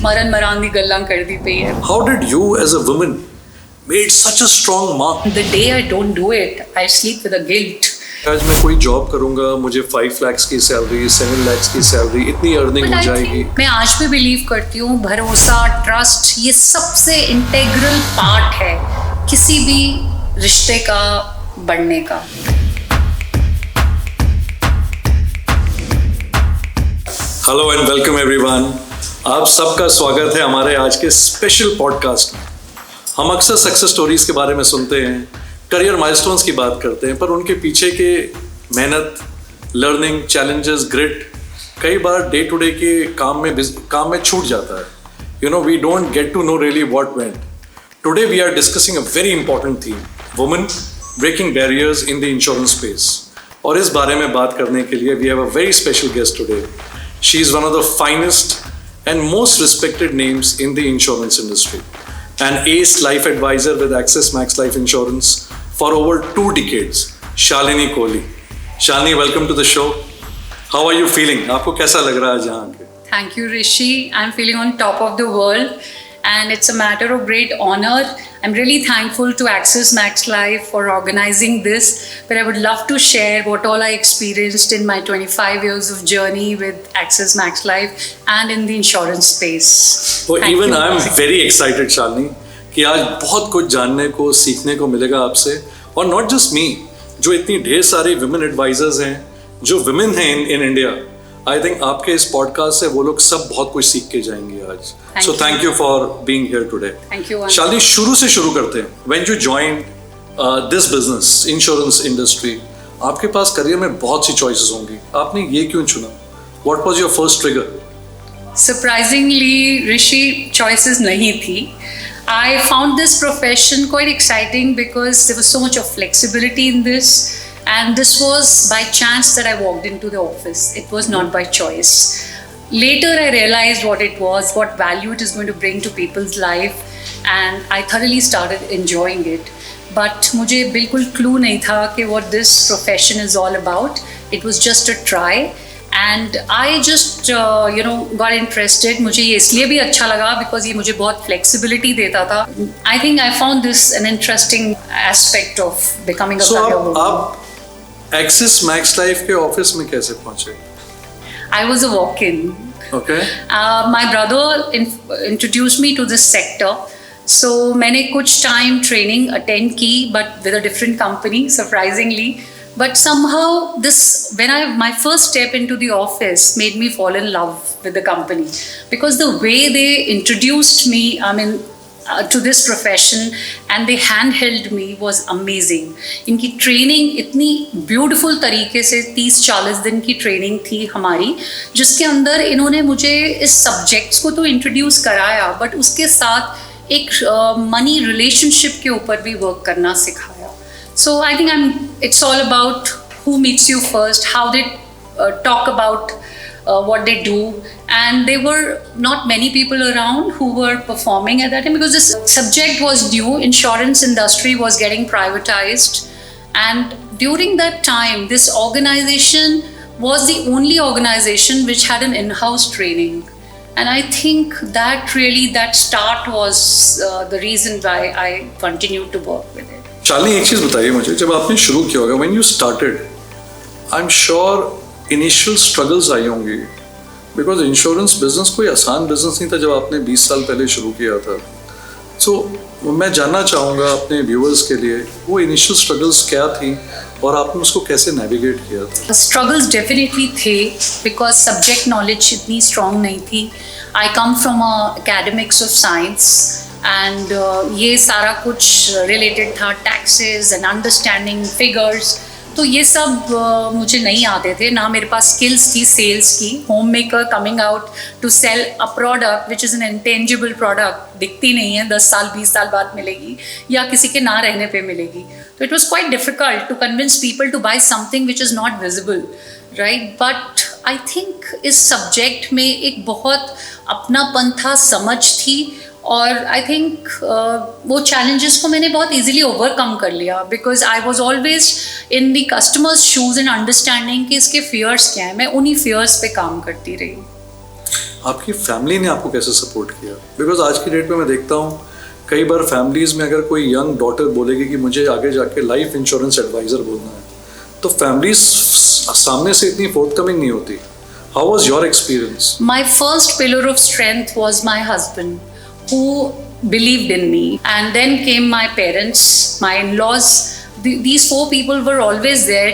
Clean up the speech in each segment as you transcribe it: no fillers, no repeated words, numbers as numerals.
मरन मरान दी गल्लां करदी पई है। How did you as a woman made such a strong mark? The day I don't do it, I sleep with a guilt. आज मैं कोई जॉब करूंगा, मुझे 5 lakhs की सैलरी, 7 lakhs की सैलरी, इतनी अर्निंग हो जाएगी। मैं आज भी बिलीव करती हूँ भरोसा, ट्रस्ट ये सबसे इंटेग्रल पार्ट है किसी भी रिश्ते का बढ़ने का। हेलो एंड वेलकम एवरीवन, आप सबका स्वागत है हमारे आज के स्पेशल पॉडकास्ट में। हम अक्सर सक्सेस स्टोरीज के बारे में सुनते हैं, करियर माइलस्टोन्स की बात करते हैं, पर उनके पीछे के मेहनत, लर्निंग, चैलेंजेस, ग्रिट कई बार डे टू डे के काम में छूट जाता है। You know, we don't get to know really what went. Today we are discussing a very important theme, women breaking barriers in the insurance space. और इस बारे में बात करने के लिए we have a very special guest today. She is one of the finest and most respected names in the insurance industry. An ace life advisor with Axis Max Life Insurance for over 2 decades, Shalini Kohli. Shalini, welcome to the show. How are you feeling? आपको कैसा लग रहा है जहाँ के? Thank you, Rishi. I'm feeling on top of the world and it's a matter of great honor. I'm really thankful to Axis Max Life for organizing this, but I would love to share what all I experienced in my 25 years of journey with Axis Max Life and in the insurance space. Well, even I'm very excited, Shalini, कि आज बहुत कुछ जानने को, सीखने को मिलेगा आपसे। और not just me, जो इतनी ढेर सारी women advisors हैं, जो women हैं in India, I think आपके इस पॉडकास्ट से वो लोग सब बहुत कुछ सीख के जाएंगे आज। So thank you for being here today. Thank you. Shalini, शुरू से शुरू करते हैं। When you joined this business, insurance industry, आपके पास करियर में बहुत सी choices होंगी, आपने ये क्यों चुना? What was your first trigger? Surprisingly, Rishi, choices नहीं थी. I found this profession quite exciting because there was so much of flexibility in this. And this was by chance that I walked into the office. It was not by choice. Later I realized what it was, what value it is going to bring to people's life, and I thoroughly started enjoying it. But मुझे बिल्कुल clue नहीं था कि what this profession is all about. It was just a try. And I just got interested. मुझे ये इसलिए भी अच्छा लगा because ये मुझे बहुत flexibility देता था. I think I found this an interesting aspect of becoming a career woman. Axis Max Life के ऑफिस में कैसे पहुंचे? I was a walk-in. Okay. My brother introduced me to this sector. So मैंने कुछ time training attend की, but with a different company, surprisingly. But somehow my first step into the office made me fall in love with the company because the way they introduced me, to this profession and they handheld me was amazing. इनकी training इतनी beautiful तरीके से 30-40 दिन की training थी हमारी, जिसके अंदर इन्होंने मुझे इस सब्जेक्ट्स को तो इंट्रोड्यूस कराया, बट उसके साथ एक मनी रिलेशनशिप के ऊपर भी वर्क करना सिखाया. So I think it's all about who meets you first, how they talk about what they do, and there were not many people around who were performing at that time because this subject was new. Insurance industry was getting privatized, and during that time this organization was the only organization which had an in-house training, and I think that start was the reason why I continued to work with it. Shalini, एक चीज बताइए मुझे, जब आपने शुरू किया होगा, when you started, I'm sure initial struggles आई होंगी बिकॉज इंश्योरेंस बिजनेस कोई आसान बिजनेस नहीं था जब आपने 20 साल पहले शुरू किया था. सो मैं जानना चाहूँगा अपने व्यूअर्स के लिए वो इनिशियल स्ट्रगल्स क्या थी और आपने उसको कैसे नेविगेट किया था? स्ट्रगल्स डेफिनेटली थे बिकॉज सब्जेक्ट नॉलेज इतनी स्ट्रॉन्ग नहीं थी. I come from academics of science and ये सारा कुछ रिलेटेड था टैक्सेस एंड अंडरस्टैंडिंग फिगर्स, तो ये सब मुझे नहीं आते थे. ना मेरे पास स्किल्स थी सेल्स की. Home maker coming out to sell a product which is an intangible product, दिखती नहीं है, 10 साल 20 साल बाद मिलेगी या किसी के ना रहने पे मिलेगी. तो it was quite difficult to convince people to buy something which is not visible, right. But I think इस सब्जेक्ट में एक बहुत अपनापन था, समझ थी, और आई थिंक वो चैलेंजेस को मैंने बहुत इजीली ओवरकम कर लिया because I was always in the customers shoes and understanding कि इसके फियर्स क्या है. मैं उन्हीं फियर्स पे काम करती रही. आपकी फैमिली ने आपको कैसे सपोर्ट किया? बिकॉज आज की डेट में मैं देखता हूँ कई बार फैमिलीज़ में अगर कोई यंग डॉटर बोलेगी कि मुझे आगे जाके लाइफ इंश्योरेंस एडवाइज़र बोलना है, तो फैमिलीज सामने से इतनी फोर्थकमिंग नहीं होती. How was your experience? My first pillar of strength was my husband, who believed in me. And then came my parents, my in-laws. These four people were always there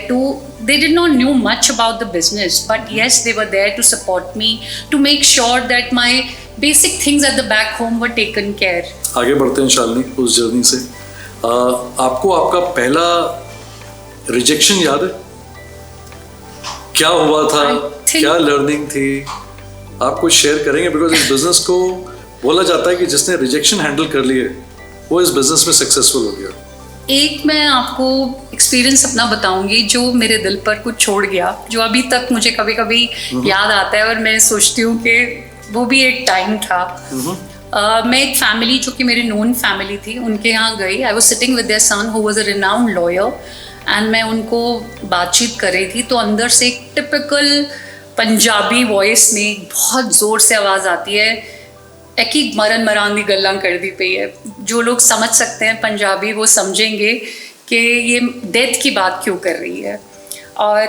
they did not know much about the business, but yes, they were there to support me, to make sure that my basic things at the back home were taken care. आगे बढ़ते हैं शालिनी उस journey से. आपको आपका पहला rejection याद है? क्या हुआ था, क्या लर्निंग थी, आप कुछ शेयर करेंगे? बिकॉज इस बिजनेस को बोला जाता है कि जिसने रिजेक्शन हैंडल कर लिए वो इस बिजनेस में सक्सेसफुल हो गया. एक मैं आपको एक्सपीरियंस अपना बताऊंगी जो मेरे दिल पर कुछ छोड़ गया, जो अभी तक मुझे कभी कभी याद आता है और मैं सोचती हूँ कि वो भी एक टाइम था. मैं एक फैमिली जो कि मेरी नोन फैमिली थी उनके यहाँ गई. I was sitting with their son who was a renowned lawyer and मैं उनको बातचीत कर रही थी तो अंदर से एक टिपिकल पंजाबी वॉइस में बहुत ज़ोर से आवाज़ आती है कि मरन मरान दी गल्लां कर दी पई है. जो लोग समझ सकते हैं पंजाबी वो समझेंगे कि ये डेथ की बात क्यों कर रही है. और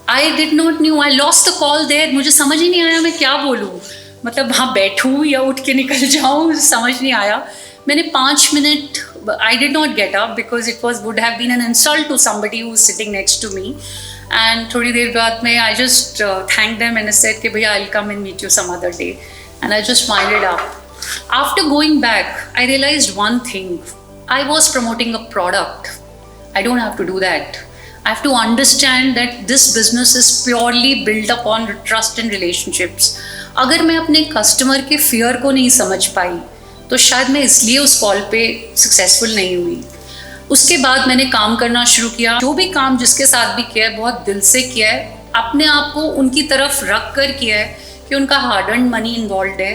I did not knew, I lost the call there. मुझे समझ ही नहीं आया मैं क्या बोलूँ, मतलब हाँ बैठूँ या उठ के निकल जाऊँ, समझ नहीं आया. मैंने 5 minute I did not get up because it would have been an insult to somebody who was sitting next to me. And थोड़ी देर बाद में I just thanked them and I said कि भैया I'll come and meet you some other day. And I just winded up. After going back, I realized one thing. I was promoting a product. I don't have to do that. I have to understand that this business is purely built upon trust and relationships. अगर मैं अपने customer के fear को नहीं समझ पाई तो शायद मैं इसलिए उस कॉल पे सक्सेसफुल नहीं हुई. उसके बाद मैंने काम करना शुरू किया. जो भी काम जिसके साथ भी किया है बहुत दिल से किया है, अपने आप को उनकी तरफ रख कर किया है कि उनका हार्ड अर्न मनी इन्वॉल्व है,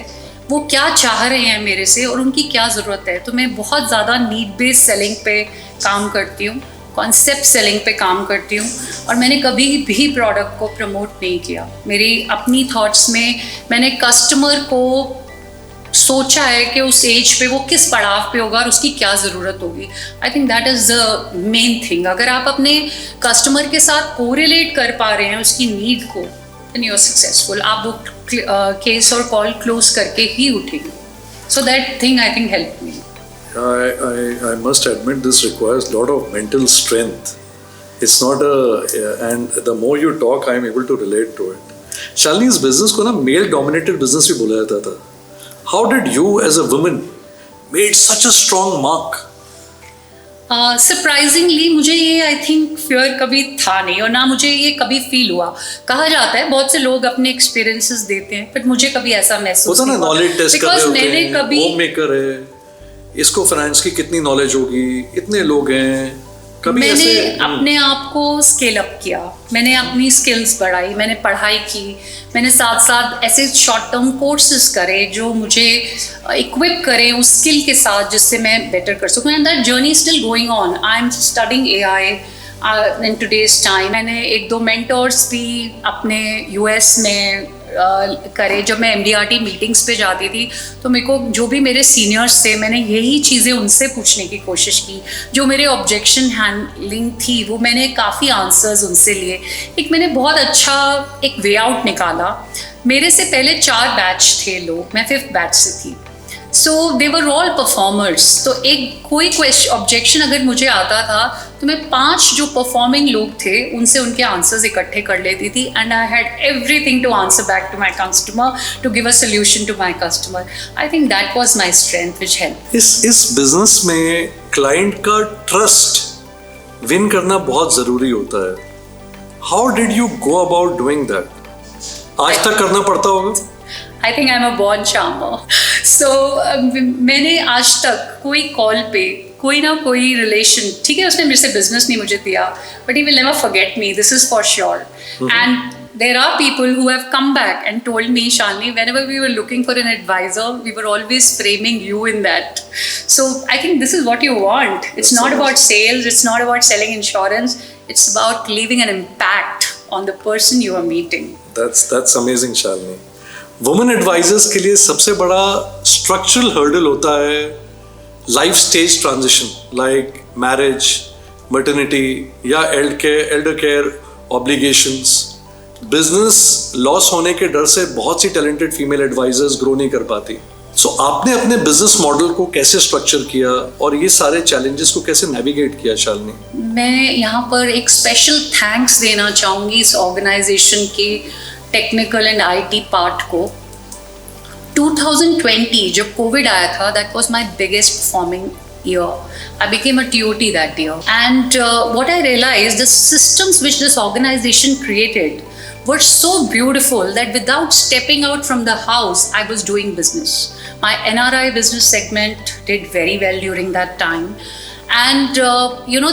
वो क्या चाह रहे हैं मेरे से और उनकी क्या ज़रूरत है. तो मैं बहुत ज़्यादा नीड बेस्ड सेलिंग पे काम करती हूँ, कॉन्सेप्ट सेलिंग पे काम करती हूँ और मैंने कभी भी प्रोडक्ट को प्रमोट नहीं किया. मेरी अपनी थॉट्स में मैंने कस्टमर को सोचा है कि उस एज पे वो किस पड़ाव पे होगा और उसकी क्या ज़रूरत होगी. आई think that is the main thing. अगर आप अपने कस्टमर के साथ कोरिलेट कर पा रहे हैं उसकी नीड को, देन यू आर सक्सेसफुल. आप वो केस और कॉल क्लोज करके ही उठेंगे. So that thing I think help me. I must admit this requires a lot of mental strength. It's not and the more you talk, I am able to relate to it. Shalini, इस business को ना male dominated business भी बोला जाता था. How did you as a woman made such a strong mark? Surprisingly मुझे ये I think fear कभी था नहीं और ना मुझे ये कभी फील हुआ. कहा जाता है बहुत से लोग अपने एक्सपीरियंसेस देते हैं, बट मुझे कभी ऐसा महसूस नहीं हुआ. नॉलेज टेस्ट कर रहे होते हैं, मैंने कभी होम मेकर है, इसको फाइनेंस की कितनी नॉलेज होगी, इतने लोग हैं, कभी मैंने ऐसे अपने आप को स्केल अप किया. मैंने अपनी स्किल्स बढ़ाई, मैंने पढ़ाई की, मैंने साथ साथ ऐसे शॉर्ट टर्म कोर्सेज करे जो मुझे इक्विप करें उस स्किल के साथ जिससे मैं बेटर कर सकूँ. And that journey still going on. I am studying AI in today's time. मैंने 1-2 मेंटर्स भी अपने US में करे. जब मैं MDRT मीटिंग्स पे जाती थी तो मेरे को जो भी मेरे सीनियर्स थे मैंने यही चीज़ें उनसे पूछने की कोशिश की. जो मेरे ऑब्जेक्शन हैंडलिंग थी वो मैंने काफ़ी आंसर्स उनसे लिए. एक मैंने बहुत अच्छा एक वे आउट निकाला. मेरे से पहले 4 बैच थे लोग, मैं 5th बैच से थी. सो दे वर ऑल परफॉर्मर्स. तो एक कोई ऑब्जेक्शन अगर मुझे आता था तो मैं 5 जो परफॉर्मिंग लोग थे उनसे उनके आंसर्स इकट्ठे कर लेती थी. And I had everything to answer back to my customer, to give a solution to my customer. I think that was my strength which help. इस बिजनेस में क्लाइंट का ट्रस्ट विन करना बहुत ज़रूरी होता है. How did you go about doing that? आज तक करना पड़ता होगा. I think I am a born charmer. So मैंने आज तक कोई कॉल पे कोई ना कोई रिलेशन, ठीक है उसने मेरे से बिजनेस नहीं मुझे दिया, but he will never forget me, this is for sure. And there are people who have come back and told me, Shalini, whenever we were looking for an advisor, we were always framing you in that. So I think this is what you want. It's not about sales, it's not about selling insurance, it's about leaving an impact on the person you are meeting. That's amazing, Shalini. Women advisors के लिए सबसे बड़ा structural hurdle होता है life stage transition, like marriage, maternity या elder care obligations. Business loss होने के डर से बहुत सी टैलेंटेड फीमेल एडवाइजर्स ग्रो नहीं कर पाती। सो आपने अपने बिजनेस मॉडल को कैसे स्ट्रक्चर किया और ये सारे चैलेंजेस को कैसे नेविगेट किया शालिनी? मैं यहाँ पर एक स्पेशल थैंक्स देना चाहूँगी इस ऑर्गेनाइजेशन के टेक्निकल एंड आईटी पार्ट को। 2020 जब कोविड आया था, that was my biggest performing year. I became a TOT that year. And what I realized, the systems which this organization created were so beautiful that without stepping out from the house, I was doing business. My NRI business segment did very well during that time. And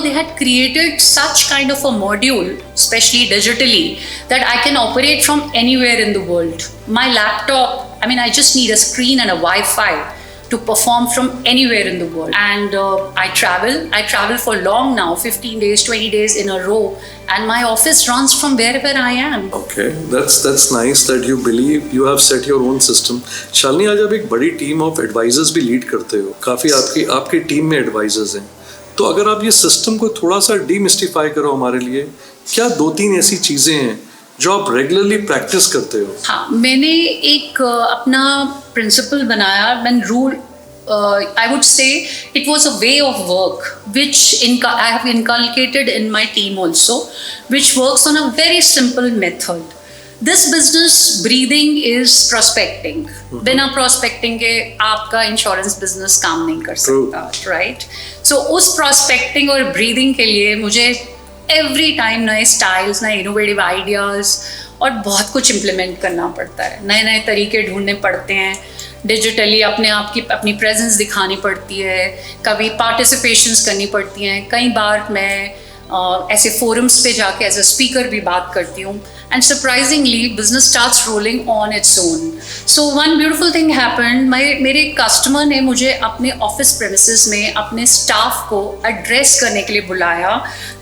they had created such kind of a module, especially digitally, that I can operate from anywhere in the world. My laptop, I just need a screen and a Wi-Fi to perform from anywhere in the world. And I travel for long now, 15 days, 20 days in a row, and my office runs from wherever I am. Okay, that's nice that you believe you have set your own system. Shalini, आज आप एक बड़ी team of advisers भी lead करते हो, काफ़ी आपकी team में एडवाइजर्स हैं, तो अगर आप ये सिस्टम को थोड़ा सा डीमिस्टिफाई करो हमारे लिए, क्या 2-3 ऐसी चीज़ें हैं जो आप रेगुलरली प्रैक्टिस करते हो? हाँ, मैंने एक अपना प्रिंसिपल बनाया, मैंने rule, I would say it was a way of work which I have inculcated in my team also, which works on a very simple method. This business breathing is prospecting. बिना prospecting के आपका insurance business काम नहीं कर सकता, right? So उस prospecting और breathing के लिए मुझे एवरी टाइम नए स्टाइल्स, नए इनोवेटिव आइडियाज़ और बहुत कुछ इम्प्लीमेंट करना पड़ता है। नए नए तरीके ढूंढने पड़ते हैं, डिजिटली अपनी प्रेजेंस दिखानी पड़ती है, कभी पार्टिसिपेशंस करनी पड़ती हैं। कई बार मैं ऐसे फोरम्स पे जाके एज अ स्पीकर भी बात करती हूँ, and surprisingly business starts rolling on its own. So one beautiful thing happened, मेरे कस्टमर ने मुझे अपने ऑफिस प्रेमिसेस में अपने स्टाफ को एड्रेस करने के लिए बुलाया,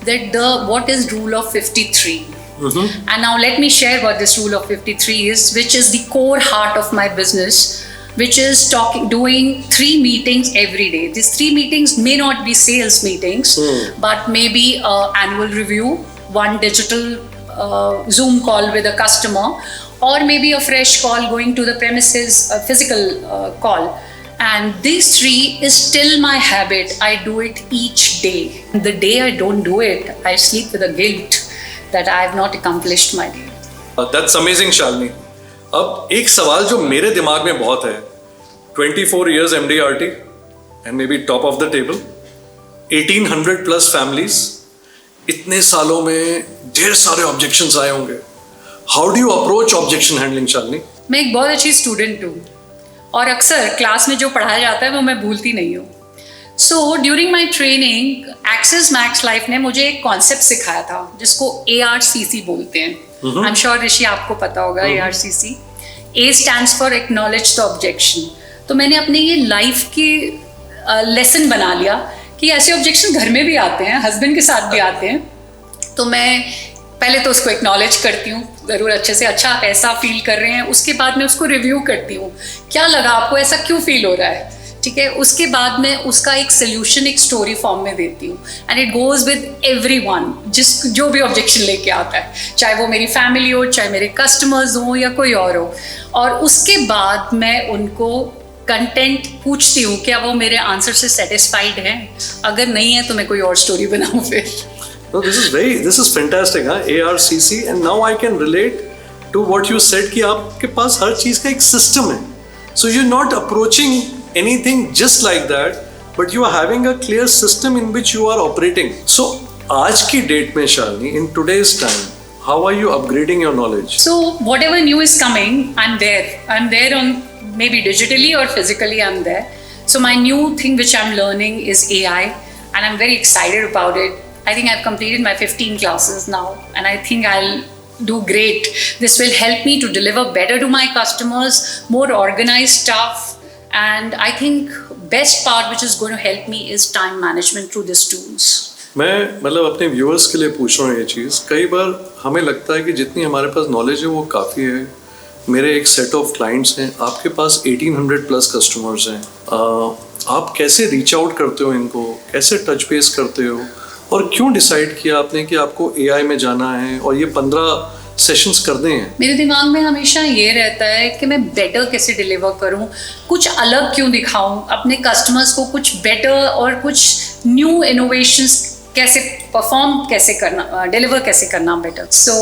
that what is rule of 53. And now let me share what this rule of 53 is, which is the core heart of my business, which is doing 3 meetings every day. These 3 meetings may not be sales meetings, but maybe annual review, one digital Zoom call with a customer, or maybe a fresh call going to the premises, a physical call. And these 3 is still my habit. I do it each day. The day I don't do it, I sleep with a guilt that I have not accomplished my day. That's amazing, Shalini. अब एक सवाल जो मेरे दिमाग में बहुत है, 24 years MDRT and maybe top of the table, 1800 plus families, इतने सालों में ढेर सारे ऑब्जेक्शंस आए होंगे। How do you approach objection handling, Shalini? मैं एक बहुत अच्छी स्टूडेंट हूँ और अक्सर क्लास में जो पढ़ाया जाता है वो मैं भूलती नहीं हूँ। So during my training axis max life ने मुझे एक कॉन्सेप्ट सिखाया था जिसको ARCC बोलते हैं। आई एम श्योर ऋषि आपको पता होगा ARCC। A stands for acknowledge the objection। तो मैंने अपने ये लाइफ की लेसन बना लिया कि ऐसे ऑब्जेक्शन घर में भी आते हैं, हस्बैंड के साथ भी आते हैं, तो मैं पहले तो उसको एक्नॉलेज करती हूँ ज़रूर अच्छे से, अच्छा आप ऐसा फील कर रहे हैं, उसके बाद मैं उसको रिव्यू करती हूँ, क्या लगा आपको, ऐसा क्यों फील हो रहा है, ठीक है। उसके बाद मैं उसका एक सोल्यूशन एक स्टोरी फॉर्म में देती हूँ, and it goes with everyone, जो भी ऑब्जेक्शन लेके आता है, चाहे वो मेरी फैमिली हो, चाहे मेरे कस्टमर्स हो या कोई और हो। और उसके बाद मैं उनको कंटेंट पूछती हूँ क्या वो मेरे आंसर से सेटिस्फाइड हैं, अगर नहीं है तो मैं कोई और स्टोरी बनाऊँ फिर। No, this is fantastic, huh? ARCC, and now I can relate to what you said कि आपके पास हर चीज़ का एक सिस्टम है, so you're not approaching anything just like that, but you are having a clear system in which you are operating. So आज की date में Shalini, in today's time, how are you upgrading your knowledge? So whatever new is coming, I'm there on maybe digitally or physically, I'm there. So my new thing which I'm learning is AI, and I'm very excited about it. I think I've completed my 15 classes now, and I think I'll do great. This will help me to deliver better to my customers, more organized stuff, and I think best part which is going to help me is time management through these tools. मैं मतलब अपने viewers के लिए पूछ रहा हूँ ये चीज़, कई बार हमें लगता है कि जितनी हमारे पास नॉलेज है वो काफ़ी है, मेरे एक सेट ऑफ क्लाइंट्स हैं, आपके पास 1800 प्लस कस्टमर्स हैं, आप कैसे रीच आउट करते हो इनको, कैसे टच बेस करते हो, और क्यों डिसाइड किया आपने कि आपको एआई में जाना है और ये 15 सेशंस करने हैं? मेरे दिमाग में हमेशा ये रहता है कि मैं बेटर कैसे डिलीवर करूं, कुछ अलग क्यों दिखाऊं, अपने कस्टमर्स को कुछ बेटर और कुछ न्यू इनोवेशंस कैसे परफॉर्म कैसे करना, डिलीवर कैसे करना better. So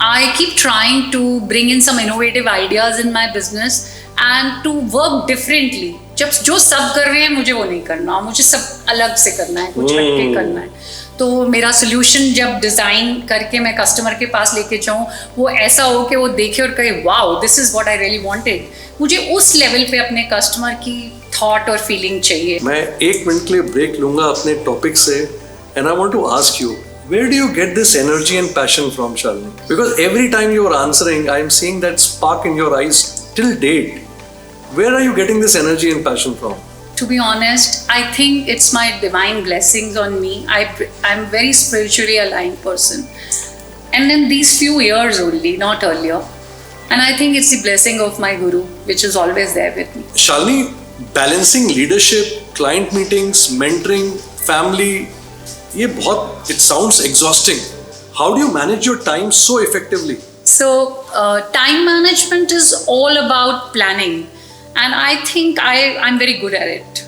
I keep trying to bring in some innovative ideas in my business and to work differently. जब जो सब कर रहे हैं मुझे वो नहीं करना, मुझे सब अलग से करना है, कुछ हटके करना है. तो मेरा सोल्यूशन जब डिज़ाइन करके मैं कस्टमर के पास लेके जाऊँ, वो ऐसा हो कि वो देखे और कहे wow this is what I really wanted. मुझे उस लेवल पे अपने कस्टमर की थॉट और फीलिंग चाहिए. मैं 1 मिनट के लिए ब्रेक लूंगा अपने टॉपिक से, and I want to ask you, where do you get this energy and passion from, Shalini? Because every time you are answering, I am seeing that spark in your eyes till date. Where are you getting this energy and passion from? To be honest, I think it's my divine blessings on me. I'm a very spiritually aligned person. And in these few years only, not earlier. And I think it's the blessing of my guru, which is always there with me. Shalini, balancing leadership, client meetings, mentoring, family, ये बहुत, it sounds exhausting. How do you manage your time so effectively? So, time management is all about planning. And I think I'm very good at it.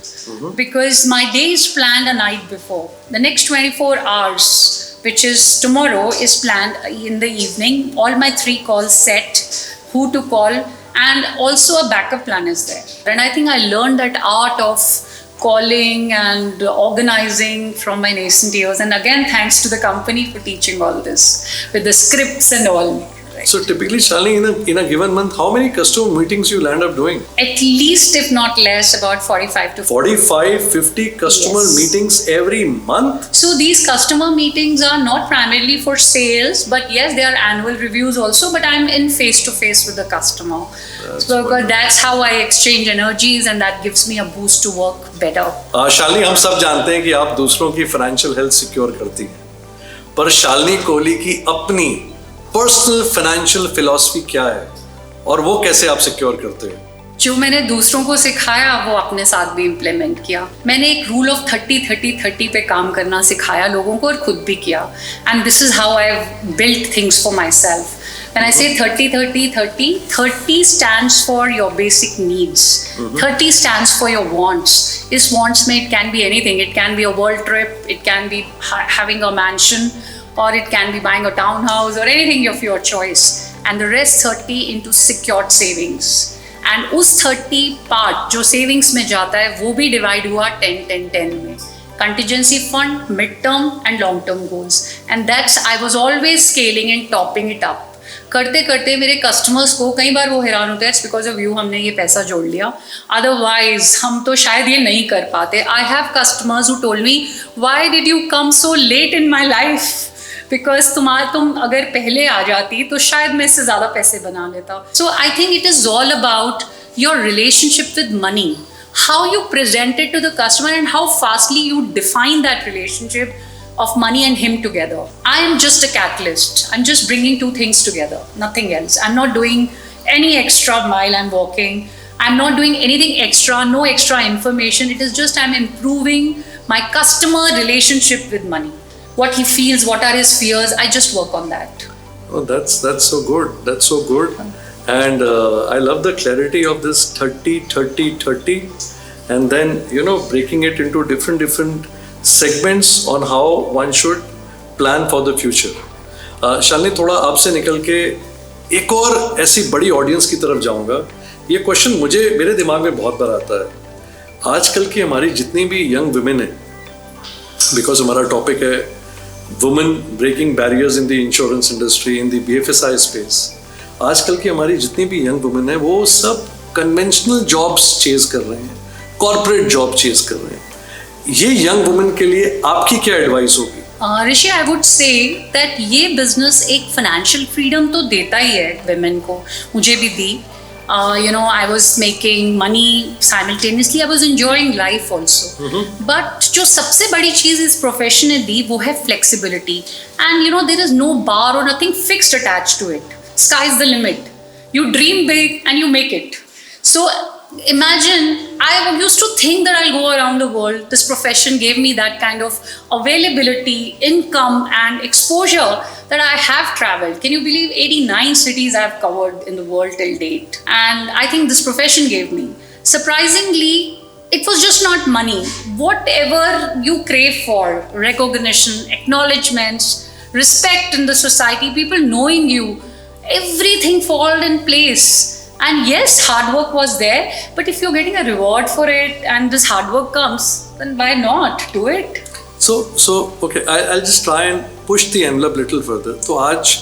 Because my day is planned a night before. The next 24 hours, which is tomorrow, is planned in the evening. All my 3 calls set, who to call, and also a backup plan is there. And I think I learned that art of calling and organizing from my nascent years. And again, thanks to the company for teaching all this with the scripts and all. Right. So typically, Shalini, in a given month, how many customer meetings you land up doing? At least, if not less, about 45 to 45, 50 customer Yes. meetings every month? So these customer meetings are not primarily for sales, but yes, they are annual reviews also, but I'm in face-to-face with the customer. So because that's how I exchange energies and that gives me a boost to work better. Shalini, हम सब जानते हैं कि आप दूसरों की financial health secure करती हैं, पर शालिनी कोहली की अपनी पर्सनल फाइनेंशियल फिलॉसफी क्या है और वो कैसे आप सिक्योर करते हैं? जो मैंने दूसरों को सिखाया वो अपने साथ भी इम्प्लीमेंट किया. मैंने एक रूल ऑफ 30-30-30 पे काम करना सिखाया लोगों को और खुद भी किया. And this is how I built things for my self. When I say 30-30-30, 30 stands for your basic needs. 30 stands for your wants. Is wants में it can be anything. It can be a world trip, it can be having a mansion, or it can be buying a townhouse or anything of your choice. And the rest 30 into secured savings. And उस 30 part जो savings में जाता है वो भी divide हुआ 10-10-10 में. Contingency fund, mid-term and long-term goals. And that's, I was always scaling and topping it up. करते करते मेरे कस्टमर्स को कई बार वो हैरान होते हैं, इट्स बिकॉज ऑफ यू हमने ये पैसा जोड़ लिया, अदरवाइज हम तो शायद ये नहीं कर पाते. I have customers who told me why did you come so let in my life, because तुम अगर पहले आ जाती तो शायद मैं इससे ज़्यादा पैसे बना लेता. So I think it is all about your relationship with money, how you present it to the customer and how fastly you define that relationship of money and him together. I am just a catalyst. I'm just bringing two things together, nothing else. I'm not doing any extra mile I'm walking. I'm not doing anything extra, no extra information. It is just I'm improving my customer relationship with money. What he feels, what are his fears, I just work on that. Oh, that's so good. That's so good. And I love the clarity of this 30-30-30, and then breaking it into different segments on how one should plan for the future. Shalini, थोड़ा आपसे निकल के एक और ऐसी बड़ी audience की तरफ जाऊंगा. ये क्वेश्चन मेरे दिमाग में बहुत बार आता है. आजकल की हमारी जितनी भी यंग वुमेन है, बिकॉज हमारा टॉपिक है women breaking barriers in the insurance industry, in the BFSI space. आजकल की हमारी जितनी भी यंग वुमेन है वो सब कन्वेंशनल जॉब्स चेज कर रहे हैं, कॉर्पोरेट जॉब चेज कर रहे हैं. ये यंग वुमेन के लिए आपकी क्या एडवाइस होगी? ऋषि, आई वुड से दैट ये बिजनेस एक फाइनेंशियल फ्रीडम तो देता ही है वुमेन को, मुझे भी दी. I was making money simultaneously, I was enjoying life also. But जो सबसे बड़ी चीज़ इस प्रोफेशन ने दी वो है flexibility. And there is no bar or nothing fixed attached to it. Sky is the limit. You dream big and you make it. So imagine, I used to think that I'll go around the world. This profession gave me that kind of availability, income and exposure that I have traveled. Can you believe 89 cities I've covered in the world till date? And I think this profession gave me. Surprisingly, it was just not money. Whatever you crave for, recognition, acknowledgements, respect in the society, people knowing you, everything fall in place. And yes, hard work was there, but if you're getting a reward for it and this hard work comes, then why not do it? So okay, I'll just try and push the envelope little further. तो आज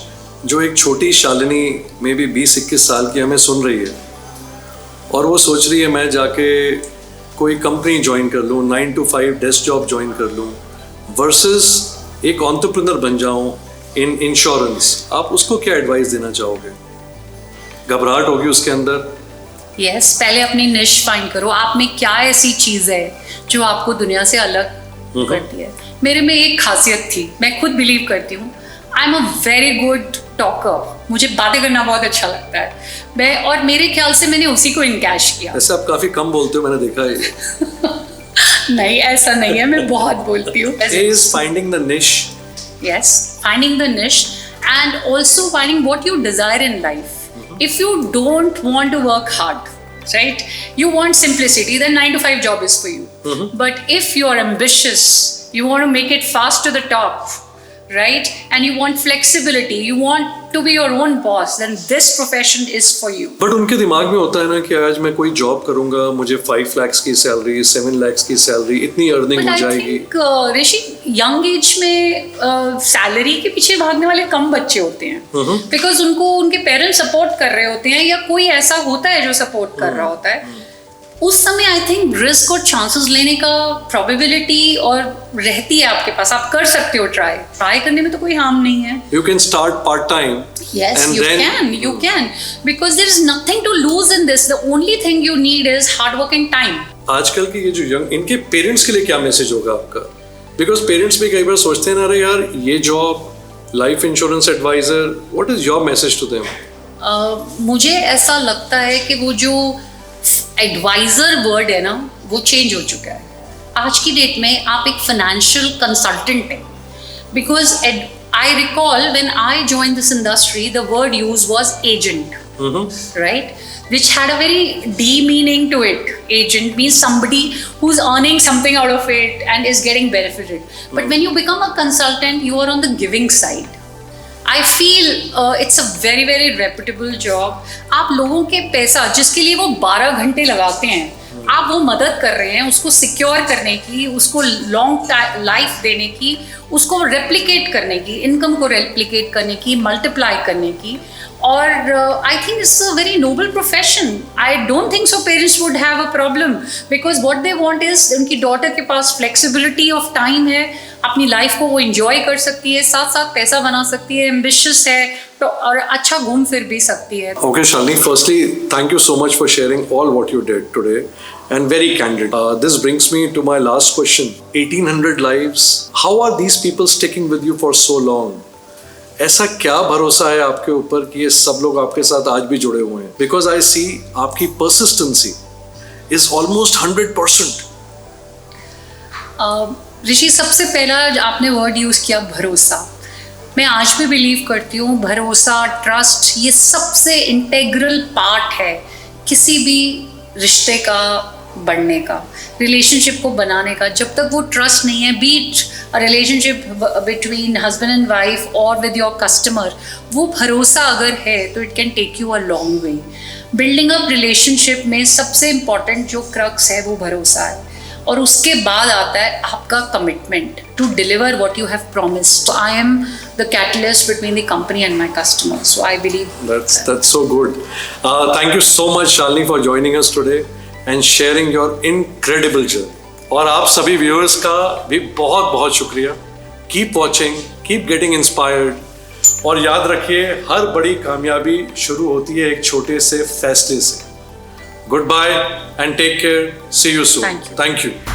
जो एक छोटी Shalini may be 20-21 साल की हमें सुन रही है और वो सोच रही है मैं जाके कोई कंपनी ज्वाइन कर लूँ, 9 to 5 डेस्क जॉब ज्वाइन कर लूँ, वर्सेस एक एंटरप्रेन्योर बन जाऊँ इन इंश्योरेंस, आप उसको क्या एडवाइस देना चाहोगे? घबराहट होगी उसके अंदर? Yes, पहले अपनी निश फाइंड करो, आप में क्या ऐसी चीज़ है जो आपको दुनिया से अलग करती है. मेरे में एक खासियत थी, मैं खुद बिलीव करती हूँ, आई am a very good talker. मुझे बातें करना बहुत अच्छा लगता है और मेरे ख्याल से मैंने उसी को इनकैश किया. ऐसे आप काफ़ी कम बोलते हो, मैंने देखा है. नहीं, ऐसा नहीं है, मैं बहुत बोलती हूँ. Is finding the niche. Yes, finding the niche and also finding what you desire in life. If you don't want to work hard, right? You want simplicity, then 9 to 5 job is for you. But if you're ambitious, you want to make it fast to the top, right? And you want flexibility, you want to be your own boss, then this profession is for you. But उनके दिमाग में होता है ना कि आज मैं कोई जॉब करूंगा, मुझे 5 lakhs की सैलरी, 7 lakhs की सैलरी, इतनी अर्निंग हो जाएगी. But I think Rishi, young age में सैलरी के पीछे भागने वाले कम बच्चे होते हैं, बिकॉज उनको उनके पेरेंट्स सपोर्ट कर रहे होते हैं या कोई ऐसा होता है जो सपोर्ट कर रहा होता है. उस समय आई थिंक रिस्क और चांसेस लेने का प्रोबेबिलिटी और रहती है आपके पास, आप कर सकते हो. ट्राई करने में तो कोई हार्म नहीं है. You can start part time. Yes, and you can because there is nothing to lose in this. The only thing you need is hard work and time. आजकल के ये जो यंग, इनके पेरेंट्स के लिए क्या मैसेज होगा आपका? बिकॉज पेरेंट्स भी कई बार सोचते हैं ना, अरे यार ये job, life insurance advisor, what is your message to them? मुझे ऐसा लगता है कि वो जो एडवाइजर वर्ड है ना, वो चेंज हो चुका है. आज की डेट में आप एक फाइनेंशियल कंसल्टेंट हैं, because I recall when I join this industry the word use was agent, right, which had a very demeaning to it. Agent means somebody who's earning something out of it and is getting benefited. But when you become a consultant, you are on the giving side. I feel it's a very very reputable job. आप लोगों के पैसा जिसके लिए वो 12 घंटे लगाते हैं, आप वो मदद कर रहे हैं उसको सिक्योर करने की, उसको लॉन्ग लाइफ देने की, उसको रेप्लिकेट करने की, इनकम को रेप्लिकेट करने की, मल्टीप्लाई करने की. और I think it's a very noble profession. I don't think so parents would have a problem because what they want is उनकी daughter के पास flexibility of time है, अपनी life को वो enjoy कर सकती है, साथ साथ पैसा बना सकती है, ambitious है तो और अच्छा घूम फिर भी सकती है. Okay, Shalini, firstly, thank you so much for sharing all what you did today and very candid. This brings me to my last question. 1800 lives. How are these people sticking with you for so long? ऐसा क्या भरोसा है आपके ऊपर कि ये सब लोग आपके साथ आज भी जुड़े हुए हैं? बिकॉज आई सी आपकी परसिस्टेंसी इज ऑलमोस्ट 100%. ऋषि, सबसे पहला आपने वर्ड यूज किया भरोसा. मैं आज भी बिलीव करती हूँ भरोसा, ट्रस्ट, ये सबसे इंटेग्रल पार्ट है किसी भी रिश्ते का बढ़ने का, रिलेशनशिप को बनाने का. जब तक वो ट्रस्ट नहीं है, be it a relationship between husband and wife और विद योर कस्टमर, वो भरोसा अगर है तो it can take you a long way. Building up relationship में सबसे इम्पॉर्टेंट जो क्रक्स है वो भरोसा है, और उसके बाद आता है आपका commitment to deliver what you have promised. So I am the catalyst between the company and my customer. So I believe that's so good. Thank you so much, Shalini, for joining us today and sharing your incredible journey. और आप सभी viewers का भी बहुत बहुत शुक्रिया. Keep watching, keep getting inspired, और याद रखिए हर बड़ी कामयाबी शुरू होती है एक छोटे से फैसले से. Good bye and take care. See you soon. Thank you. Thank you.